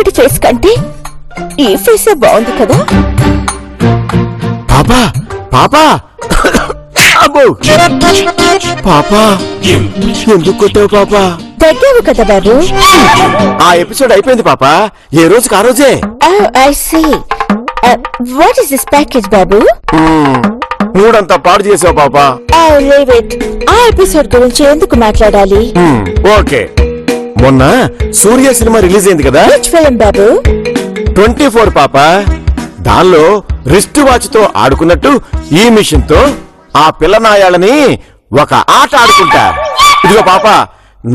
వెనకటి ఫేస్ కంటే ఈ ఫేసే బాగుంది కదా. పాపా పాపా అబ్బో పాపా ఎందుకు కొట్టావు పాపా? తగ్గావు కదా బాబు. ఆ ఎపిసోడ్ అయిపోయింది పాపా, ఏ రోజుకి ఆ రోజే. I see. What is this package బాబు? మూడంతా పాడు చేసావు పాపా. Leave it. ఆ ఎపిసోడ్ గురించి ఎందుకు మాట్లాడాలి? ఓకే, మొన్న సూర్య సినిమా రిలీజ్ అయింది కదా. విచ్ ఫిల్మ్ బాబు? 24 పాపా. దానిలో రిస్ట్ వాచ్ తో ఆడుకున్నట్టు ఈ మిషన్ తో ఆ పిల్ల నాయాళ్ళని ఒక ఆట ఆడుకుంటా. ఇదిగో పాప,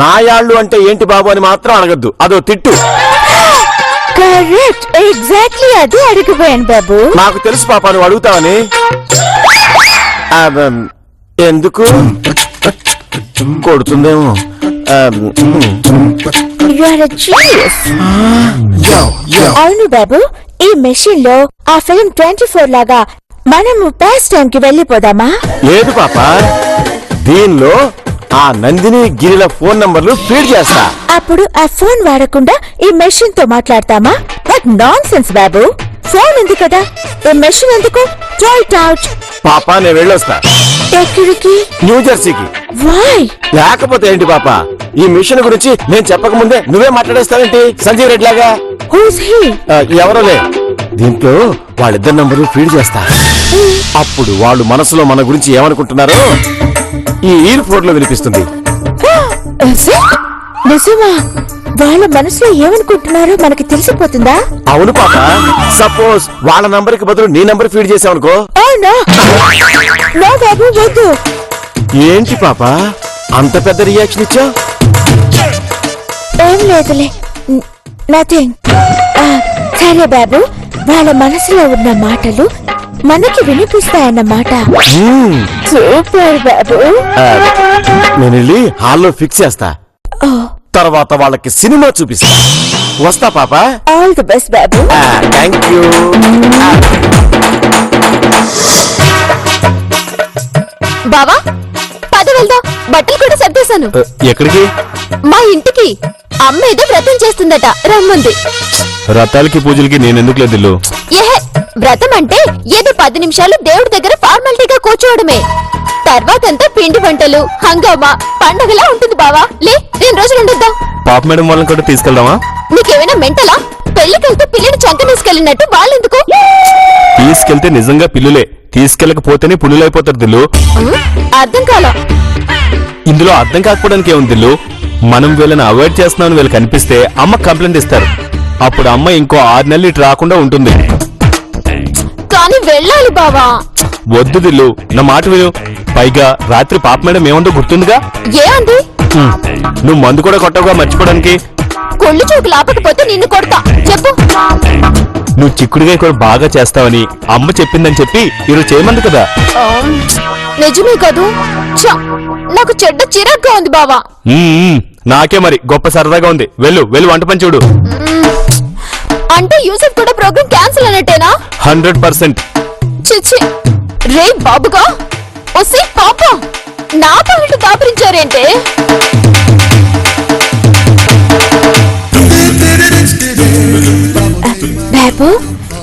నాయాళ్ళు అంటే ఏంటి బాబు అని మాత్రం అడగద్దు, అదో తిట్టు. కరెక్ట్, ఎగ్జాక్ట్లీ అదే అడిగిపోయాను బాబు. నాకు తెలుసు పాప నువ్వు అడుగుతావని. ఎందుకు కొడుతుందేమో. అవును బాబు, ఈ మెషిన్ లో ఆ ఫిల్మ్ 24 లాగా మనము పాస్ట్ టైం కి వెళ్ళిపోదామా? లేదు పాప, దీనిలో ఆ నందిని గిరిల ఫోన్ నంబర్లు ఫీడ్ చేస్తా. అప్పుడు ఆ ఫోన్ వాడకుండా ఈ మెషిన్ తో మాట్లాడతామా? బట్ నాన్ సెన్స్ బాబు. ఫోన్ ఉంది కదా, ఈ మెషిన్ ఎందుకు? Try it out. పాపా నేను వెళ్ళొస్తా. ఎక్కడికి? న్యూజెర్సీకి. వై? లేకపోతే ఏంటి పాప, ఈ మిషన్ గురించి నేను చెప్పక ముందే నువ్వే మాట్లాడేస్తావేంటి సంజీవ్ రెడ్డి లాగా? Who's he? ఎవరోలే. దీంట్లో వాళ్ళిద్దరు నంబర్లు ఫీడ్ చేస్తా. అప్పుడు వాళ్ళు మనసులో మన గురించి ఏమనుకుంటున్నారో ఈ ఇయర్ ఫోన్ లో వినిపిస్తుంది. నిజమా? వాళ్ళ మనసులో ఏమనుకుంటున్నారో మనకి తెలిసిపోతుందా? అవును పాప. సపోజ్ వాళ్ళ నంబర్ కి బదులు నీ నంబర్ ఫీడ్ చేసావనుకో. బాబు వద్దు. ఏంటి పాప అంత పెద్ద రియాక్షన్ ఇచ్చా? ఏం లేదులే, నథింగ్. సరే బాబు, వాళ్ళ మనసులో ఉన్న మాటలు మనకి వినిపిస్తాయన్నమాట. సూపర్ బాబు. నేను వెళ్ళి హాల్లో ఫిక్స్ చేస్తా, తర్వాత వాళ్ళకి సినిమా చూపిస్తా. వస్తా పాప. All the best Babu. Thank you. బావా పద వెళ్దాం, బట్టలు కూడా సర్దేశాను. ఎక్కడికి? మా ఇంటికి. అమ్మ ఏదో వ్రతం చేస్తుందట, రమ్మంది. రథాలకి పూజలకి నేనెందుకు లేదు? ఏహే, వ్రతం అంటే ఏదో 10 నిమిషాలు దేవుడి దగ్గర ఫార్మాలిటీగా కూర్చోవడమే. తర్వాతంతా పిండి వంటలు, హంగామా, పండగలా ఉంటుంది బావా. లే 2 రోజులు ఉండొద్దాం. పాప మేడం వాళ్ళని కూడా తీసుకెళ్దామా? నీకేమైనా మెంటలా? పెళ్లికెళ్తే పిల్లిని చంకనేసుకెళ్ళినట్టు వాళ్ళెందుకు? తీసుకెళ్తే నిజంగా పిల్లులే, తీసుకెళ్లకపోతేనే పుల్లులైపోతారు దిల్లు. అర్థం కాలా? ఇందులో అర్థం కాకపోవడానికి ఏముంది దిల్లు? మనం వీళ్ళని అవాయిడ్ చేస్తున్నామని వీళ్ళకి కనిపిస్తే అమ్మ కంప్లైంట్ ఇస్తారు. అప్పుడు అమ్మ ఇంకో 6 నెలలు ఇటు రాకుండా ఉంటుంది. కానీ వెళ్ళాలి బావా. వద్దు దిల్లు, నా మాట విను. పైగా రాత్రి పాప మేడం ఏముందో గుర్తుందిగా? ఏ అంది? నువ్వు మందు కూడా కొట్టవుగా మర్చిపోవడానికి. కొళ్ళు చూకు లాపకపోతే నిన్ను కొడతా. చెప్పు. నువ్వు చిక్కుడుగా కూడా బాగా చేస్తావని అమ్మ చెప్పిందని చెప్పి ఈరోజు చేయమంది కదా. నిజమే కదూ? నాకు చెడ్డ చిరాగ్గా ఉంది బావా. నాకే మరి గొప్ప సరదాగా ఉంది. వెళ్ళు వెళ్ళు, వంట పని చూడు. అంటే యూసఫ్ కూడా ప్రోగ్రామ్ క్యాన్సిల్ అన్నట్టేనా? 100%. చిచ్చి రే బాబుగా, ఒసే పాప, నా పనులు దాపరించారేంటే? బాబు,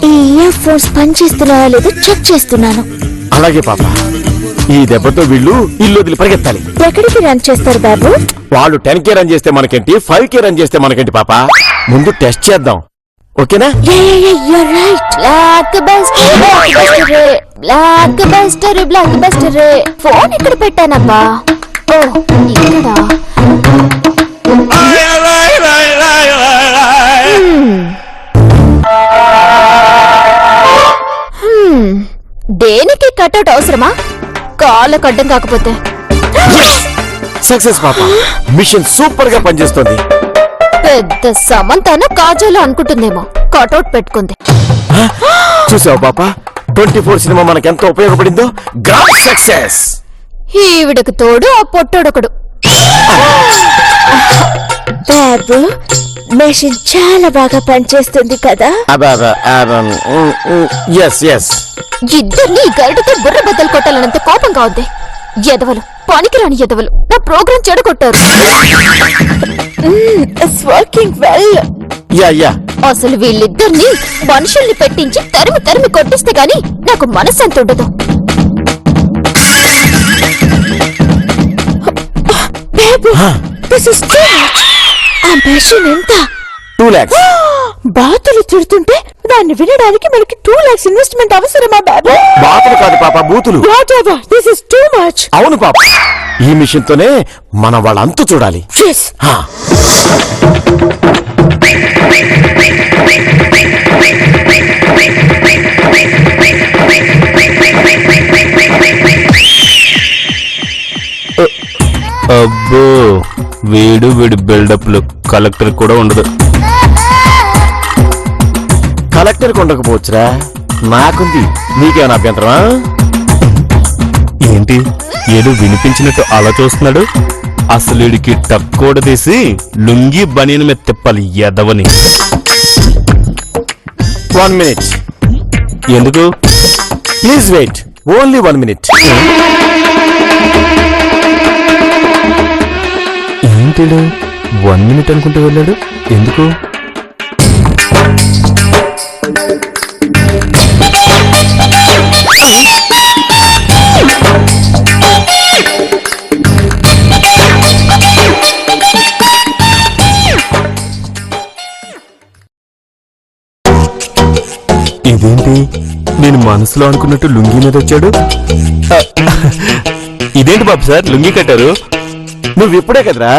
ఈ ఇయర్ ఫోన్స్ పనిచేస్తున్నాయో లేదో చెక్ చేస్తున్నాను. అలాగే పాప, ఈ దెబ్బతో వీళ్ళు ఇల్లు వదిలి పరిగెత్తాలి. ఎక్కడికి రన్ చేస్తారు బాబు? వాళ్ళు 10K రన్ చేస్తే మనకేంటి, 5K రన్ చేస్తే మనకేంటి పాప. ముందు టెస్ట్ చేద్దాం, ఓకేనా? Block buster. ఫోన్ ఇక్కడ పెట్టానబ్బా. ఓ ఇక్కడ. దేనికి కట్అవుట్ అవసరమా? కాళ్ళకు అడ్డం కాకపోతే. సక్సెస్ పాప, మిషన్ సూపర్ గా పనిచేస్తుంది. పెద్ద సమంతాన కాజాలు అనుకుంటుందేమో, కట్అవుట్ పెట్టుకుంది. చూసావు పాప, 24 సినిమా మనకెంత ఉపయోగపడిందో. Grand success. ఈవిడకు తోడు ఆ పొట్టొడొకడు. బాబు, మెషిన్ చాలా బాగా పనిచేస్తుంది కదా? ఇద్దరిని గరిటతో బుర్ర బద్దలు కొట్టాలన్నంత కోపంగా ఉంది. ఎదవలు, పనికిరాని ఎదవలు నా ప్రోగ్రాం చెడగొట్టారు. It's working well. యా అసలు వీళ్ళిద్దరిని మనుషుల్ని పెట్టించి తరిమి తరిమి కొట్టిస్తే గాని నాకు మనశ్శాంతి ఉండదు. బాబు, this is too much. Ambition ఎంత? 2 lakhs. బాతులు తిడుతుంటే దాన్ని వినడానికి మనకి 2 lakhs ఇన్వెస్ట్మెంట్ అవసరమా బాబు? బాతులు కాదు పాప, బూతులు. Whatever, this is too much. అవును పాప, ఈ మిషన్ తోనే మన వాళ్ళంతా చూడాలి. Yes. హా. అబ్బో, వీడి బిల్డప్లు కలెక్టర్ కూడా ఉండదు. కలెక్టర్ ఉండకపోవచ్చురా, నాకుంది. నీకేమైనా అభ్యంతరమా? ఏంటి ఏదో వినిపించినట్టు అలా చూస్తున్నాడు? అసలు వీడికి టక్కోడ తీసి లుంగి బనీని మీద తిప్పాలి ఎదవని. 1 minute. ఎందుకు? Please wait, only 1 minute. ఏంటిడు 1 minute అనుకుంటూ వెళ్ళాడు? ఎందుకు? ఇదేంటి నేను మనసులో అనుకున్నట్టు లుంగి మీద వచ్చాడు? ఇదేంటి బాబు సార్ లుంగి కట్టారు? నువ్విప్పుడే కదరా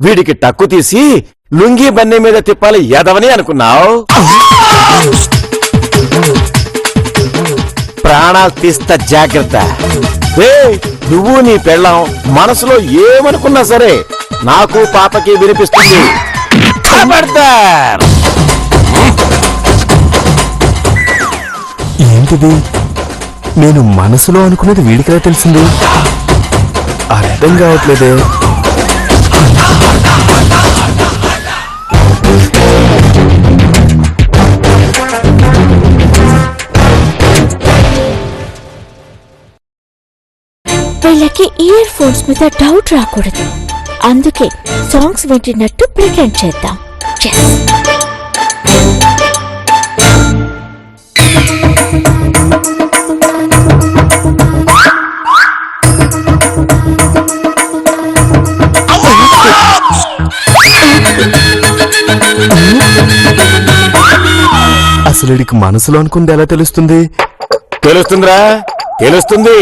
వీడికి టక్కు తీసి లుంగీ బన్నీ మీద తిప్పాలి ఎదవని అనుకున్నావు. ప్రాణాలు తీస్తా, జాగ్రత్త. నువ్వు నీ పెళ్ళాం మనసులో ఏమనుకున్నా సరే నాకు పాపకి వినిపిస్తుంది. ఖబర్దార్. ఏంటిది నేను మనసులో అనుకున్నది వీడికిలా తెలిసింది? అర్థం కావట్లేదే. వీళ్ళకి ఇయర్ ఫోన్స్ మీద డౌట్ రాకూడదు, అందుకే సాంగ్స్ వింటున్నట్టు ప్రిటెండ్ చేద్దాం. అసలు వీడికి మనసులో అనుకుంది ఎలా తెలుస్తుంది? తెలుస్తుందిరా, తెలుస్తుంది.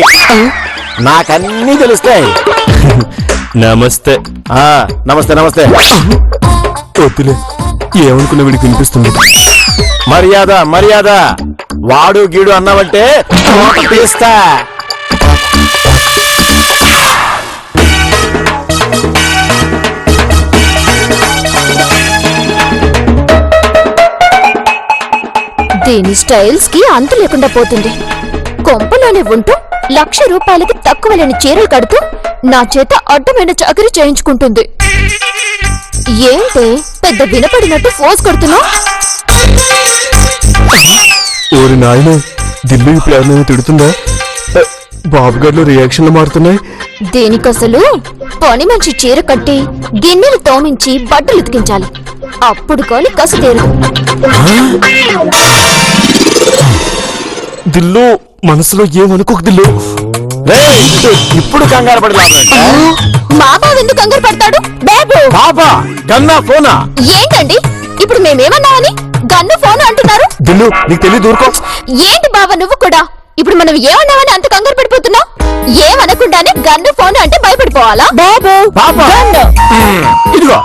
నాకన్నీ తెలుస్తాయి. నమస్తే. నమస్తే నమస్తే. వద్దులే, ఏమనుకున్న వీడికి వినిపిస్తుంది. మర్యాద మర్యాద, వాడు గీడు అన్నావంటే తీస్తా. దీని స్టైల్స్ కి అంతు లేకుండా పోతుంది. కొంపలోనే ఉంటూ 1,00,000 రూపాయలకి తక్కువ లేని చీరలు కడుతూ నా చేత అడ్డమైన చాకరీ చేయించుకుంటుంది. ఏంటే పెద్ద వినపడినట్టు ఫోర్స్ కొడుతున్నావు? ఓరి నాయనే, దిల్లు ఇప్పుడు ఎవరైనా తిడుతుందా? బాబు గారిలో రియాక్షన్లు మారుతున్నాయి. దీనికసలు పని మంచి చీర కట్టి గిన్నెలు తోమించి బట్టలు ఉతికించాలి, అప్పుడు కాని కసి తీరు. దిల్లు మనసులో ఏమనుకోక దిల్లు. ఇప్పుడు కంగారు పడి మా బావ ఎందుకు కంగారు పడతాడు? బాబు బాబా గన్నా ఫోనా? ఏంటండి ఇప్పుడు మేమేమన్నామని గన్ను ఫోన్ అంటున్నారు? దిల్లు నీకు తెలియదు, ఊరుకో. ఏంటి బావ నువ్వు కూడా ఇప్పుడు మనం ఏమన్నామని అంత కంగారు పడిపోతున్నావు? ఏమనకుండానే గన్ను ఫోన్ అంటే భయపడిపోవాలా? బాబు బాబా ఇదిగో.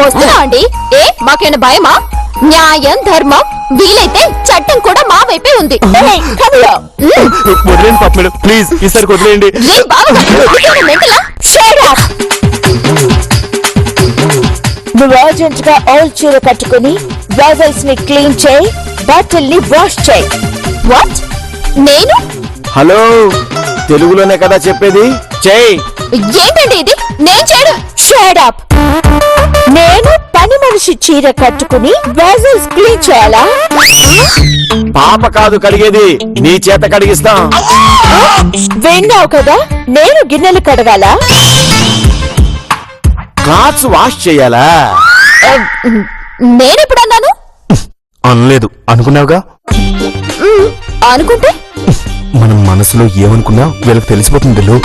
వస్తున్నా అండి. మాకేమైనా భయమా? న్యాయం ధర్మం వీలైతే చట్టం కూడా మా వైపే ఉంది. వదిలేండి పాప మేడం, ప్లీజ్ ఈసారి వదిలేయండి. నువ్వు అర్జెంట్ గా ఓల్డ్ చీర కట్టుకుని వెజల్స్ ని క్లీన్ చేయి, బట్టల్ని వాష్ చేయి. వాట్? నేను? హలో, తెలుగులోనే కదా చెప్పేది, చేయి. ఏంటండి ఇది? నేను చేయను. Shut up. నేను పని మనిషి చీర కట్టుకుని వెజల్స్ క్లీన్ చేయాలా? పాప కాదు కడిగేది, నీ చేత కడిగిస్తాం. విన్నావు కదా, నేను గిన్నెలు కడగాలా? క్లాత్స్ వాష్ చేయాలా? నేనెప్పుడన్నాను? అనలేదు, అనుకున్నావుగా. అనుకుంటే మనం మనసులో ఏమనుకున్నా వీళ్ళకి తెలిసిపోతుంది దిల్లు.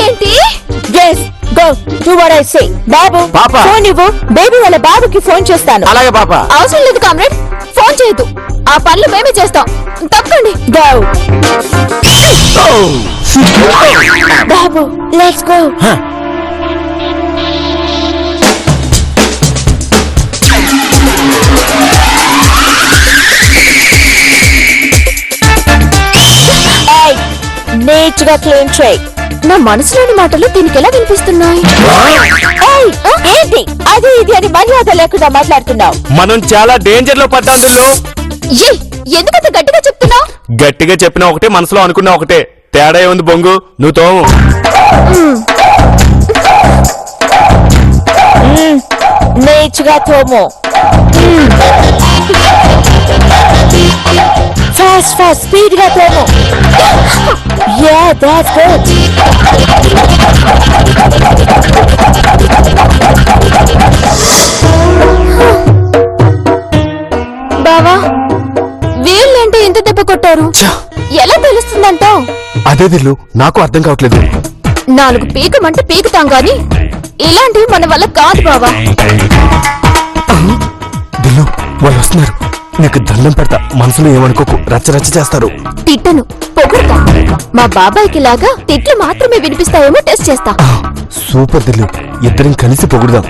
ఏంటి? Yes, go do what I say. బాబు పాప. ఫోన్ ఇవ్వు. బేబీ వాళ్ళ బాబుకి ఫోన్ చేస్తాను. అలాగే పాప. అవసరం లేదు కామ్రేడ్, ఫోన్ చేయొద్దు. ఆ పనులు మేమే చేస్తాం. తప్పండి. Go. Babu let's go. నీట్గా క్లీన్ చేయి. నా మనసులోని మాటలు దీనికి ఎలా వినిపిస్తున్నాయి? ఏంటి అది ఇది అని మర్యాద లేకుండా మాట్లాడుతున్నావు? మనం చాలా డేంజర్ లో పడ్డాం దిల్లు. ఎందుకంత గట్టిగా చెప్తున్నావు? గట్టిగా చెప్పినా ఒకటే, మనసులో అనుకున్నా ఒకటే. తేడా ఏముంది బొంగు? నువ్వు తోము. నీట్గా తోము. ఫాస్ట్ ఫాస్ట్ స్పీడ్ గా తోము. Yeah, that's good. బావా, వీళ్ళంటే ఇంత దెబ్బ కొట్టారు, ఎలా తెలుస్తుందంటావు? అదే దిల్లు, నాకు అర్థం కావట్లేదు. 4 పీకమంటే పీకుతాం గాని ఇలాంటివి మన వల్ల కాదు బావా. దిల్లు, వాళ్ళు వస్తున్నారు. నీకు దండం పెడతా, మనసులో ఏమనుకోకు. రచ్చ చేస్తారు. తిట్టను, పొగుడుతా. మా బాబాయ్కి లాగా తిట్లు మాత్రమే వినిపిస్తాయేమో టెస్ట్ చేస్తా. సూపర్ దిల్లు, ఇద్దరం కలిసి పొగుడుదాం.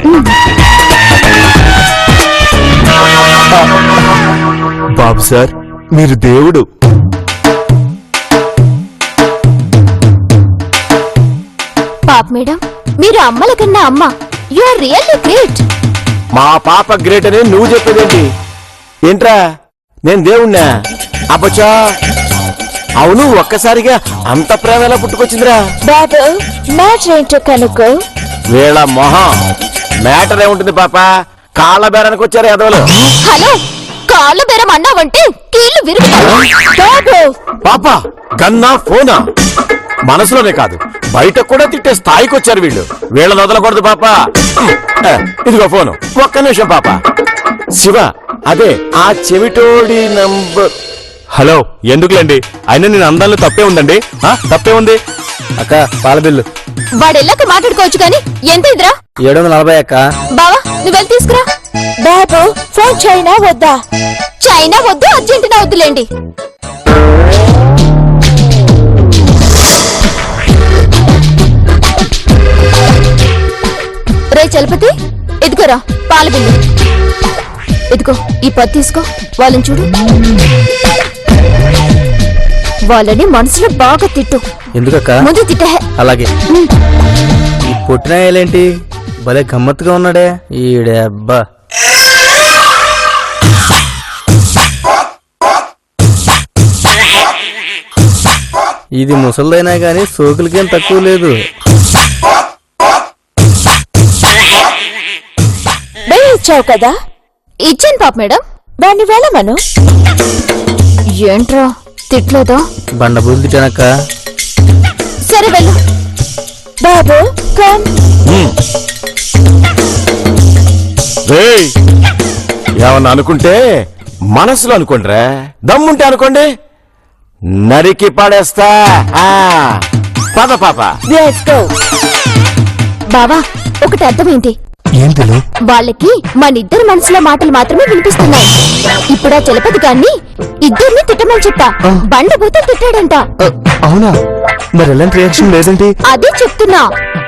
బాబు సార్, మీరు దేవుడు. పాప్ మేడం, మీరు అమ్మల కన్నా అమ్మ. You are really great. మా పాప గ్రేట్ అని నువ్వు చెప్పేదేంటి? ఏంట్రా, నేను దేవుణ్ణా? అబ్బచ్చా, అవును, ఒక్కసారిగా అంత ప్రేమ ఎలా పుట్టుకొచ్చిందిరా? బాబు మ్యాటర్ ఏంటో కనుక్కో. వీళ్ళ మొహం మ్యాటర్ ఏముంటుంది పాప? కాళ్ళ బేరానికి వచ్చారు ఎదవలు. హలో, కాళ్ళ బేరం అన్నావంటే కీళ్లు విరుగుతాయి. బాబు పాప గన్నా ఫోనా? మనసులోనే కాదు బయట కూడా తిట్టే స్థాయికి వచ్చారు వీళ్ళు. వీళ్ళని వదలకూడదు పాప. ఇదిగో ఫోను, ఒక్క నిమిషం పాప. శివ, అదే ఆ చెవిటోడి నంబర్. హలో, ఎందుకులేండి, అయినా నేను అందాల్లో తప్పే ఉందండి. తప్పే ఉంది అక్క. పాల బిల్లు వాడెళ్ళాక మాట్లాడుకోవచ్చు కానీ ఎంత ఇదిరా? 740 అక్క. బావా, నువ్వు వెళ్ళి తీసుకురా. బాబు ఫోన్ చైనా వద్దా? చైనా వద్దు, అర్జెంటీనా వద్దులేండి. రే చలపతి, ఎదుకోరా పాల బిల్లు. ఎదుకో, ఈ పది తీసుకో. వాళ్ళని చూడు, వాళ్ళని మనసులో బాగా తిట్టు. ఎందుకక్క? ముందు తిట్టే. అలాగే. ఈ పొట్టినాయాలేంటి భలే గమ్మత్తుగా ఉన్నాడే ఈడబ్బా. ఇది ముసలిదైనా గాని సోకులకేం తక్కువ లేదు. ఇచ్చావు కదా? ఇచ్చాను పాప మేడం. దాన్ని వెళ్ళమను. ఏంట్రా తిట్లేదా? బండబూలు తిట్టానక్క. సరే వెళ్ళు. బాబు కమ్. ఏమన్నా అనుకుంటే మనసులో అనుకోండిరా, దమ్ముంటే అనుకోండి, నరికి పడేస్తా. పద పాప. బావా, ఒకటి అర్థమేంటి? ఏంటి? వాళ్ళకి మనిద్దరి మనసులో మాటలు మాత్రమే వినిపిస్తున్నాయి. ఇప్పుడా చలపతి గాన్ని ఇద్దరిని తిట్టమని చెప్పా. బండబూతులు తిట్టాడంట. అవునా? మరి ఎలాంటి రియాక్షన్ లేదండి? అదే చెప్తున్నా,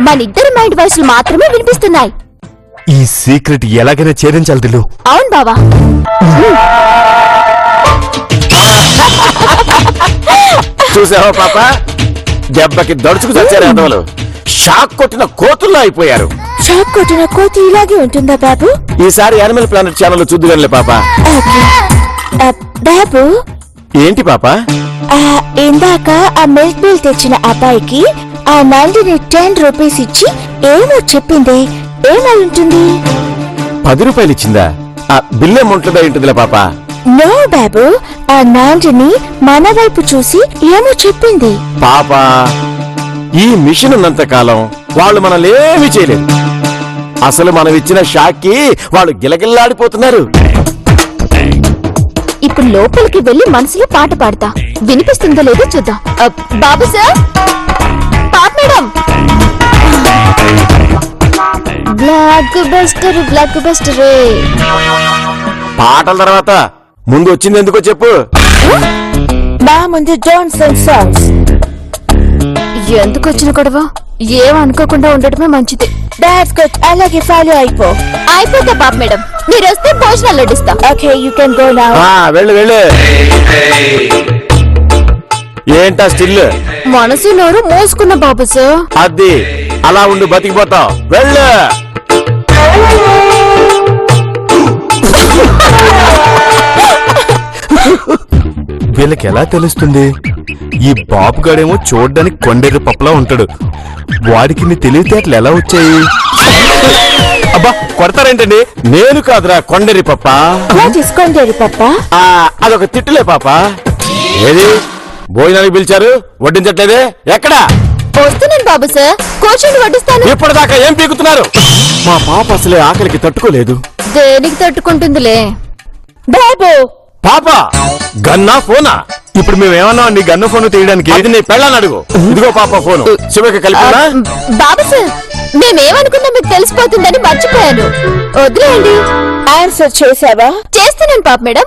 మనిద్దరి మైండ్ వాయిస్లు మాత్రమే వినిపిస్తున్నాయి. ఈ సీక్రెట్ ఎలాగైనా ఛేదించాలి దిల్లు. అవును బావా. చూసావా పాప, దెబ్బకి దడుచుకు చచ్చారు ఎదవలు. షాక్ కొట్టిన కోతుల్లో అయిపోయారు. షాక్ కొట్టిన కోతి ఇలాగే ఉంటుందా బాబు? ఈసారి యానిమల్ ప్లానెట్ ఛానల్ చూద్దుగానిలే పాప. బాబు ఏంటి పాప? ఇందాక ఆ మిల్క్ బిల్ తెచ్చిన అబ్బాయికి ఆ నందిని 10 రూపీస్ ఇచ్చి ఏమో చెప్పింది. ఏమై ఉంటుంది? 10 రూపాయలు ఇచ్చిందా? ఆ బిల్లే ఉంటుందా ఉంటుందిలే పాప. నో బాబు, ఆ నందిని మన వైపు చూసి ఏమో చెప్పింది. పాప, ఈ మిషన్ ఉన్నంత కాలం వాళ్ళు మనల్ని ఏమీ చేయలేరు. అసలు మనం ఇచ్చిన షాక్కి వాళ్ళు గిలగిల్లాడిపోతున్నారు. ఇప్పుడు లోపలికి వెళ్లి మనసులో పాట పాడతా, వినిపిస్తుందో లేదో చూద్దాం. బాబు sir, pop madam. Blockbuster పాటల తర్వాత ముందు వచ్చింది ఎందుకో చెప్పు. మా ముందు జాన్సన్ సాంగ్స్. ఎందుకు వచ్చిన గొడవ? ఏమనుకోకుండా ఉండటమే మంచిది. That's good. అలాగే ఫాలో అయిపోతా పాప్ మేడం. మీరు వస్తే భోజనాలు వడ్డిస్తా. Okay, you can go now. వెళ్ళు వెళ్ళు. ఏంటా స్టిల్? మనసు నోరు మోసుకున్న బాబు సార్. అది అలా ఉండి బతికిపోతావు. వెళ్ళు. వీళ్ళకి ఎలా తెలుస్తుంది? ఈ బాబు గాడేమో చూడ్డానికి కొండెర్రి పప్పులా ఉంటాడు. వాడికి నీ తెలివితేటలు ఎలా వచ్చాయి? అబ్బా, కొడతారేంటండి? నేను కాదురా కొండరి పప్ప. కొండరి పప్ప అదొక తిట్టులే పాప. ఏది భోజనానికి పిలిచారు, వడ్డించట్లేదే? ఎక్కడా? వస్తున్నాను బాబు సార్, కూర్చొని వడ్డిస్తాను. ఇప్పటిదాకా ఏం పీకుతున్నారు? మా పాప అసలే ఆకలికి తట్టుకోలేదు. దేనికి తట్టుకుంటుందిలే బాబు. పాప గన్నా ఫోనా? ఇప్పుడు మేమేమన్నా నీ గన్ను ఫోన్ తీయడానికి? ఇది నీ పెళ్ళని అడుగు. ఇదిగో పాప ఫోను. శివకి కలిపినా? బాబు సార్, మేమేమనుకున్నా మీకు తెలిసిపోతుందని మర్చిపోయాను. వదిలేయండి. ఆన్సర్ చేసావా? చేస్తున్నాను పాప మేడం.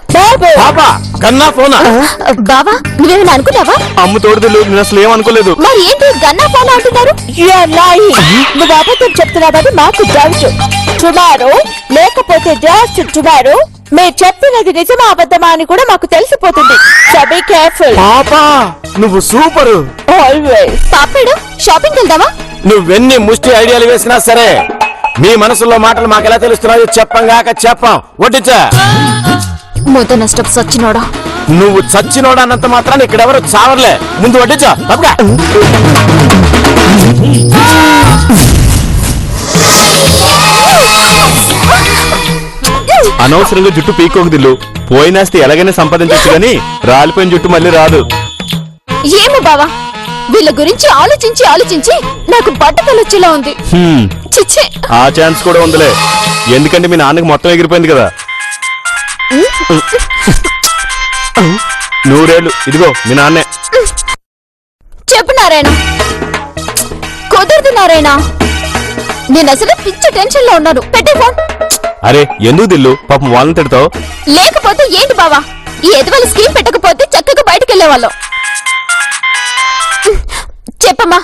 పాప గన్నా ఫోనా? బావా, నువ్వేమైనా అనుకున్నావా? అమ్ము తోడుదలు, నేను అసలు ఏమనుకోలేదు. మరి ఏంటి గన్నా ఫోన్ అంటున్నారు? నువ్వు అబద్ధం చెప్తున్నావని మాకు డౌట్. టుమారో లేకపోతే జస్ట్ టుమారో మీరు చెప్పినది నిజమా అబద్ధమా అని కూడా మాకు తెలిసిపోతుంది. So be careful. పాప నువ్వు సూపరు. ఆల్వేస్. పాప మేడం, షాపింగ్ వెళ్దామా? నువ్వెన్ని ముష్టి ఐడియాలు వేసినా సరే మీ మనసులో మాటలు మాకెలా తెలుస్తున్నాయో చెప్పంగాక చెప్పాం. వడ్డించా. ముద్ద నష్టపు సచ్చినోడా. నువ్వు చచ్చినోడన్నంత మాత్రాన్ని ఇక్కడెవరు చావర్లే. ముందు వడ్డించా. తప్పగా అనవసరంగా జుట్టు పీకోకు దిల్లు. పోయినాస్తే ఎలాగైనా సంపాదించచ్చు గాని రాలిపోయిన జుట్టు మళ్ళీ రాదు. ఏమో బావా, వీళ్ళ గురించి ఆలోచించి ఆలోచించి నాకు బట్టతలొచ్చేలా ఉంది. చిచ్చే. ఆ ఛాన్స్ కూడా ఉందిలే, ఎందుకంటే మీ నాన్నకి మొత్తం ఎగిరిపోయింది కదా. నూరేళ్ళు. ఇదిగో మీ నాన్నే. చెప్పు నారాయణ. కుదరదు నారాయణ, నేను అసలు పిచ్చి టెన్షన్ లో ఉన్నాను. పెట్టే ఫోన్. అరే ఎందుకు దిల్లు, పాపం వాళ్ళని తిడతావు. లేకపోతే ఏంటి బావా, ఈ ఎదువల స్కీమ్ పెట్టకపోతే చక్కగా బయటకు వెళ్ళేవాళ్ళం. చెప్పమ్మా,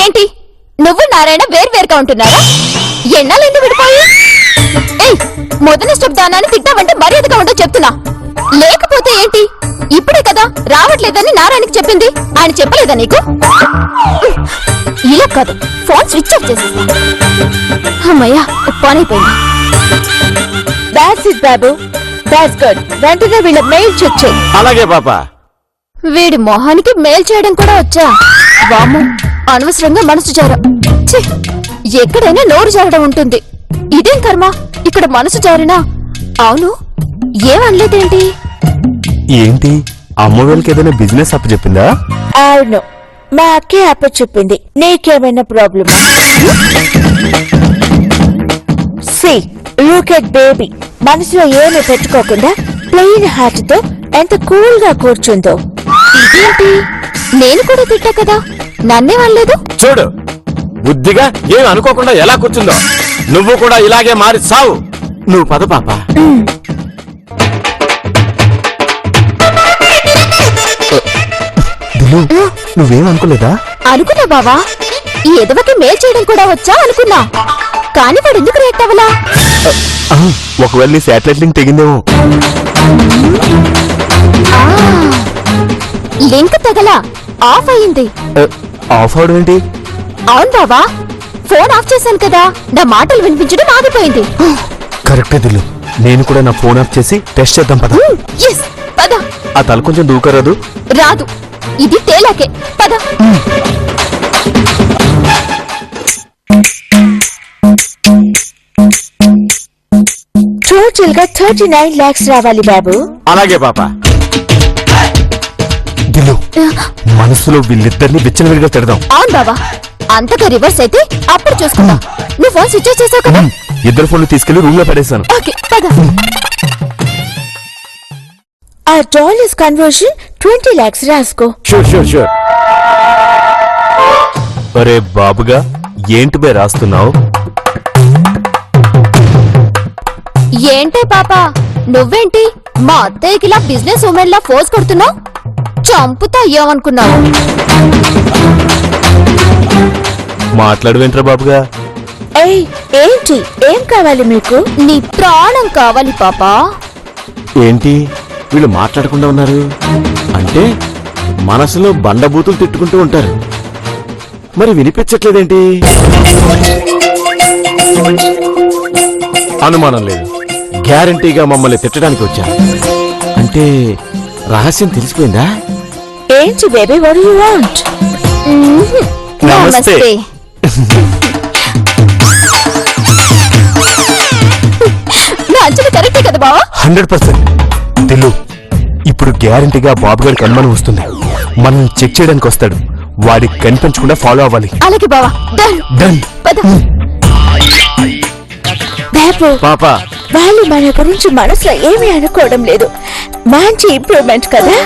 ఏంటి నువ్వు నారాయణ వేర్వేరుగా ఉంటున్నారా? ఎన్నాళ్ళైంది విడిపోయి? ఏయ్, మొదటి స్టెప్ దానాన్ని తిట్టావంటే మర్యాదగా ఉండో చెప్తున్నా. లేకపోతే ఏంటి, ఇప్పుడే కదా రావట్లేదని నారాయణకి చెప్పింది, ఆయన చెప్పలేదా నీకు? ఇలా కాదు, ఫోన్ స్విచ్ ఆఫ్ చేసేస్తా. అమ్మయ్యా, పని అయిపోయింది. That's it Babu, that's good. వెంటనే వీళ్ళ మెయిల్ చెక్ చేయి. అలాగే పాప. వీడి మొహానికి మెయిల్ చేయడం కూడా వచ్చా? వాము, అనవసరంగా మనసు జారం. ఛీ, ఎక్కడైనా నోరు జారడం ఉంటుంది. ఇదేం కర్మ, ఇక్కడ మనసు జారినా. అవును, ఏమనలేదేంటి? ఏంటి అమ్మ వాళ్ళకి ఏదైనా బిజినెస్ అప్పు చెప్పిందా? అవును, మా అక్కే అప్ప చెప్పింది. నీకేమైనా problem? See look at baby. మనసులో ఏమీ పెట్టుకోకుండా ప్లెయిన్ హార్ట్ తో ఎంత కూల్ గా కూర్చుందో. ఇదేంటి, నేను కూడా తిట్టా కదా, నన్నే అనలేదు. చూడు, బుద్ధిగా ఏమి అనుకోకుండా ఎలా కూర్చుందో. నువ్వు కూడా ఇలాగే మారి సావు. నువ్వు పద పాప. నువ్వేం అనుకోలేదా? అనుకున్నా బావా, ఈ ఎదవకి మేల్ చేయడం కూడా వచ్చా అనుకున్నా. కానీ వాడు ఎందుకు రియాక్ట్ అవ్వలా? ఒకవేళ నీ శాటిలైట్ లింక్ తెగిందేమో. లింక్ తగలా, ఆఫ్ అయింది. ఆఫ్ అవడం ఏంటి? అవును బావా, ఫోన్ ఆఫ్ చేశాను కదా, నా మాటలు వినిపించడం ఆగిపోయింది. కరెక్టే దిల్లు, నేను కూడా నా ఫోన్ ఆఫ్ చేసి టెస్ట్ చేద్దాం పద. ఎస్, పద. ఆ తల కొంచెం దూకరాదు? రాదు, ఇది తేలాకే. పద. టోటల్ గా 39 lakhs రావాలి బాబు. అలాగే పాప. దిల్లు, మనసులో వీళ్ళిద్దరిని విచ్చలవిడిగా తిడదాం. అవును బాబా, అంతగా రివర్స్ అయితే అప్పుడు చూసుకుందాం. నువ్వు ఫోన్ స్విచ్ ఆఫ్ చేసావు కదా. ఇద్దరు ఫోన్లు తీసుకెళ్లి రూమ్ లో పడేశాను. ఓకే పద. ఆ డాలర్స్ కన్వర్షన్ 20 lakhs రాసుకో. షూర్. అరే బాబుగా ఏంటి బే రాస్తున్నావు? ఏంటే పాప నువ్వేంటి మా అత్తయ్యకి ఇలా బిజినెస్ ఉమెన్ లా ఫోర్స్ కొడుతున్నావు? చంపుతా ఏమనుకున్నావు? మాట్లాడువేంట్రా బాబుగా? ఏంటి ఏం కావాలి మీకు? నీ ప్రాణం కావాలి పాపా. ఏంటి వీళ్ళు మాట్లాడకుండా ఉన్నారు? అంటే మనసులో బండబూతులు తిట్టుకుంటూ ఉంటారు, మరి వినిపించట్లేదేంటి? అనుమానం లేదు, గ్యారంటీగా మమ్మల్ని తిట్టడానికి వచ్చారు. అంటే రహస్యం తెలిసిపోయిందా? ఏంటి బేబీ వాట్ యు వాంట్? నమస్తే. నా అంచనా కరెక్టే కదా బావా? 100% దిల్లు. ఇప్పుడు గ్యారంటీగా బాబు గారికి అనుమానం వస్తుంది. మనం చెక్ చేయడానికి వస్తాడు. వాడికి కనిపించకుండా ఫాలో అవ్వాలి. అలాగే బావా. డన్. పద. బాబు పాప వాళ్ళు మన గురించి మనసులో ఏమీ అనుకోవడం లేదు. మంచి ఇంప్రూవ్మెంట్ కదా.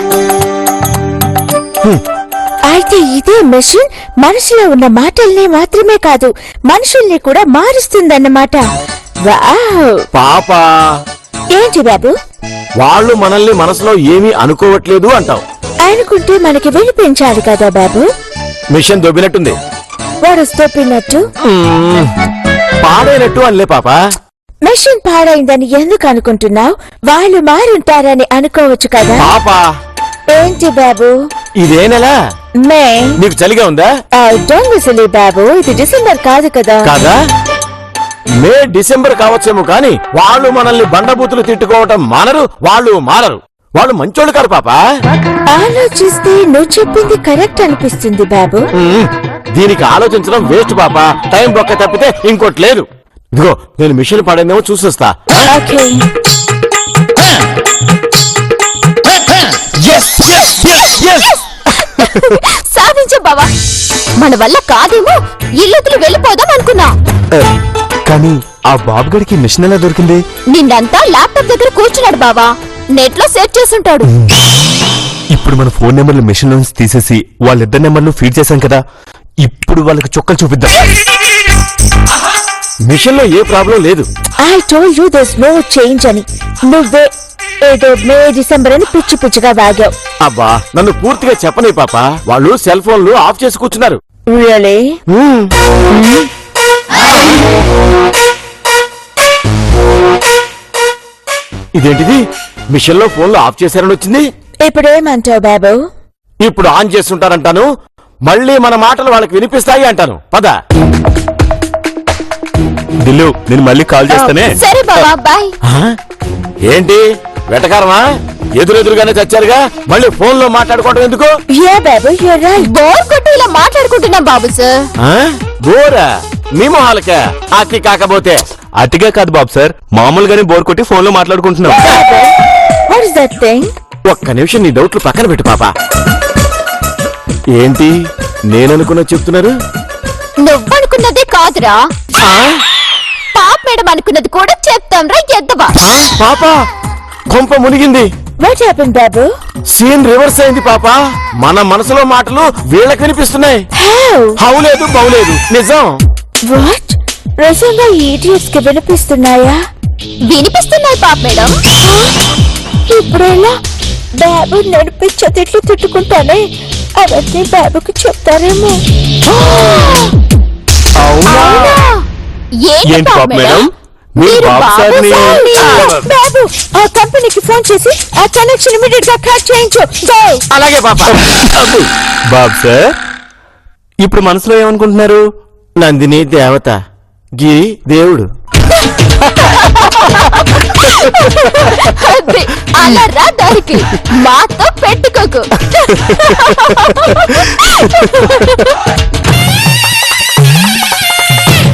అయితే ఇదే మెషిన్ మనసులో ఉన్న మాటల్ని మాత్రమే కాదు మనుషుల్ని కూడా మారుస్తుందన్నమాట. వావ్. పాప ఏంటి బాబు? వాళ్ళు మనల్ని మనసులో ఏమీ అనుకోవట్లేదు అంటావు. అనుకుంటే మనకి వినిపించాలి కదా బాబు. మిషన్ దొబ్బినట్టుంది. వాడు తప్పినట్టు పాడైనట్టు అనిలే పాప. మెషిన్ పాడైందని ఎందుకు అనుకుంటున్నావు? వాళ్ళు మారుంటారని అనుకోవచ్చు కదా. పాప ఏంటి బాబు? ఇదే నెల మే. నీకు చలిగా ఉందా? డొంగసిలి బాబు, ఇది డిసెంబర్ కాదు కదా. కాదా? మే డిసెంబర్ కావచ్చేమో కానీ వాళ్ళు మనల్ని బండబూతులు తిట్టుకోవటం మానరు, వాళ్ళు మారరు. వాళ్ళు మంచోళ్ళు కాదు పాప. ఆలోచిస్తే నువ్వు చెప్పింది కరెక్ట్ అనిపిస్తుంది బాబు. దీనికి ఆలోచించడం వేస్ట్ పాప. టైం బొక్క తప్పితే ఇంకోటి లేదు. ఇదిగో నేను మిషన్ పడేదేమో చూసొస్తా. ఓకే. సాధించే బావా. మన వల్ల కాదేమో ఇల్లుతులు వెళ్ళిపోదాం అనుకున్నా. కానీ ఆ బాబు గారికి మిషన్ ఎలా దొరికింది? నిన్నంతా ల్యాప్టాప్ దగ్గర కూర్చున్నాడు బావా. నెట్ లో సెర్చ్ చేసుంటాడు. ఇప్పుడు మన ఫోన్ నెంబర్లు మిషన్ నుంచి తీసేసి వాళ్ళిద్దరు నెంబర్లు ఫీడ్ చేశాం కదా. ఇప్పుడు వాళ్ళకి చుక్కలు చూపిద్దాం. మిషన్ లో ఏ ప్రాబ్లం లేదు. I told you there is no change అని. నువ్వే ఏదో మే డిసెంబర్ అని పిచ్చి పిచ్చిగా వాగావు. అబ్బా నన్ను పూర్తిగా చెప్పని పాప. వాళ్ళు సెల్ ఫోన్లు ఆఫ్ చేసి కూర్చున్నారు. రియలీ? ఇదేంటిది? మిషన్ లో ఫోన్లు ఆఫ్ చేశారని వచ్చింది. ఇప్పుడేమంటావు బాబు? ఇప్పుడు ఆన్ చేస్తుంటారంటాను. మళ్ళీ మన మాటలు వాళ్ళకి వినిపిస్తాయి అంటాను. పద. దిల్లు నేను మళ్ళీ కాల్ చేస్తానే. సరే బాబా బాయ్. ఏంటి వెటకారమా? ఎదురెదురుగానే చచ్చారుగా, మళ్ళీ ఫోన్ లో మాట్లాడుకోవడం ఎందుకు? Yeah Babu you right. Bore కొట్టి ఇలా మాట్లాడుకుంటున్నాం బాబు సార్. బోరా? మీ మొహాలకే అతి కాకపోతే. అతిగా కాదు బాబు సార్, మామూలుగానే బోర్ కొట్టి ఫోన్ లో మాట్లాడుకుంటున్నాం. What is that thing? ఒక్క నిమిషం నీ డౌట్లు పక్కన పెట్టు పాప. ఏంటి నేననుకున్న చెప్తున్నారు? నువ్వనుకున్నదే కాదురా, పాప మేడం అనుకున్నది కూడా చెప్తాం రా ఎద్దవా. పాప కొంప మునిగింది. వాట్ హ్యాపెండ్ బాబు? సీన్ రివర్స్ అయింది పాప. మన మనసులో మాటలు వీళ్ళకి వినిపిస్తున్నాయి. హౌ లేదు బౌలేదు నిజం. వాట్? నిజంగా ఈడియట్స్ కి వినిపిస్తున్నాయా? వినిపిస్తున్నాయి పాప మేడం. ఇప్పుడెలా? బాబు నేను పిచ్చ తిట్లు తిట్టుకుంటానే, అవన్నీ బాబుకి చెప్తారేమో. అవునా? ఏంటి పాప మేడం? మీరు బాబు సార్ని బాబు ఆ కంపెనీకి ఫోన్ చేసి ఆ కనెక్షన్ ఇమిడియట్ గా కట్ చేయించు. అలాగే పాప. బాబు సార్ ఇప్పుడు మనసులో ఏమనుకుంటున్నారు? నందిని దేవత, గిరి దేవుడు. అలా రా దానికి మాతో పెట్టుకోకు.